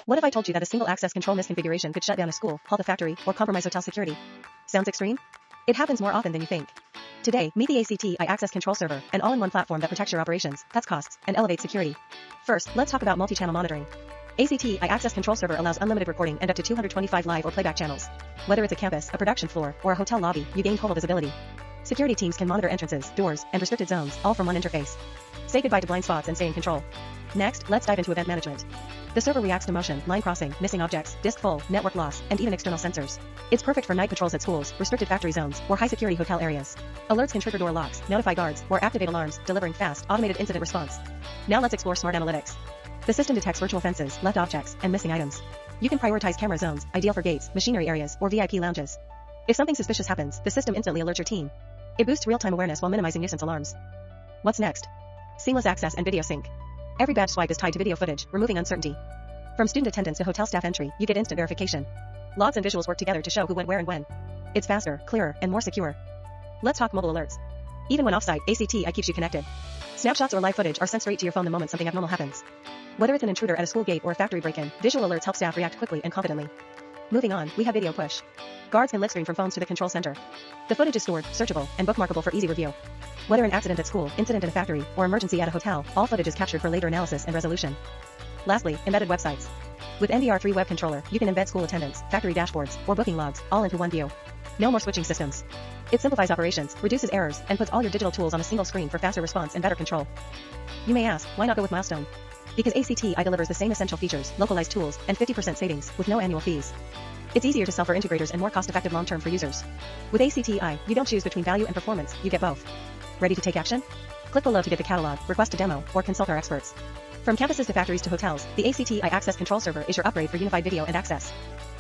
What if I told you that a single access control misconfiguration could shut down a school, halt a factory, or compromise hotel security? Sounds extreme? It happens more often than you think. Today, meet the ACTi Access Control Server, an all-in-one platform that protects your operations, cuts costs, and elevates security. First, let's talk about multi-channel monitoring. ACTi Access Control Server allows unlimited recording and up to 225 live or playback channels. Whether it's a campus, a production floor, or a hotel lobby, you gain total visibility. Security teams can monitor entrances, doors, and restricted zones, all from one interface. Say goodbye to blind spots and stay in control. Next, let's dive into event management. The server reacts to motion, line crossing, missing objects, disk full, network loss, and even external sensors. It's perfect for night patrols at schools, restricted factory zones, or high-security hotel areas. Alerts can trigger door locks, notify guards, or activate alarms, delivering fast, automated incident response. Now let's explore smart analytics. The system detects virtual fences, left objects, and missing items. You can prioritize camera zones, ideal for gates, machinery areas, or VIP lounges. If something suspicious happens, the system instantly alerts your team. It boosts real-time awareness while minimizing nuisance alarms. What's next? Seamless access and video sync. Every badge swipe is tied to video footage, removing uncertainty. From student attendance to hotel staff entry, you get instant verification. Logs and visuals work together to show who went where and when. It's faster, clearer, and more secure. Let's talk mobile alerts. Even when offsite, ACTi keeps you connected. Snapshots or live footage are sent straight to your phone the moment something abnormal happens. Whether it's an intruder at a school gate or a factory break-in, visual alerts help staff react quickly and confidently. Moving on, we have video push. Guards can live stream from phones to the control center. The footage is stored, searchable, and bookmarkable for easy review. Whether an accident at school, incident in a factory, or emergency at a hotel, all footage is captured for later analysis and resolution. Lastly, embedded websites. With NDR3 Web Controller, you can embed school attendance, factory dashboards, or booking logs, all into one view. No more switching systems. It simplifies operations, reduces errors, and puts all your digital tools on a single screen for faster response and better control. You may ask, why not go with Milestone? Because ACTi delivers the same essential features, localized tools, and 50% savings, with no annual fees. It's easier to sell for integrators and more cost-effective long-term for users. With ACTi, you don't choose between value and performance, you get both. Ready to take action? Click below to get the catalog, request a demo, or consult our experts. From campuses to factories to hotels, the ACTi Access Control Server is your upgrade for unified video and access.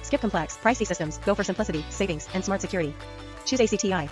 Skip complex, pricey systems, go for simplicity, savings, and smart security. Choose ACTi.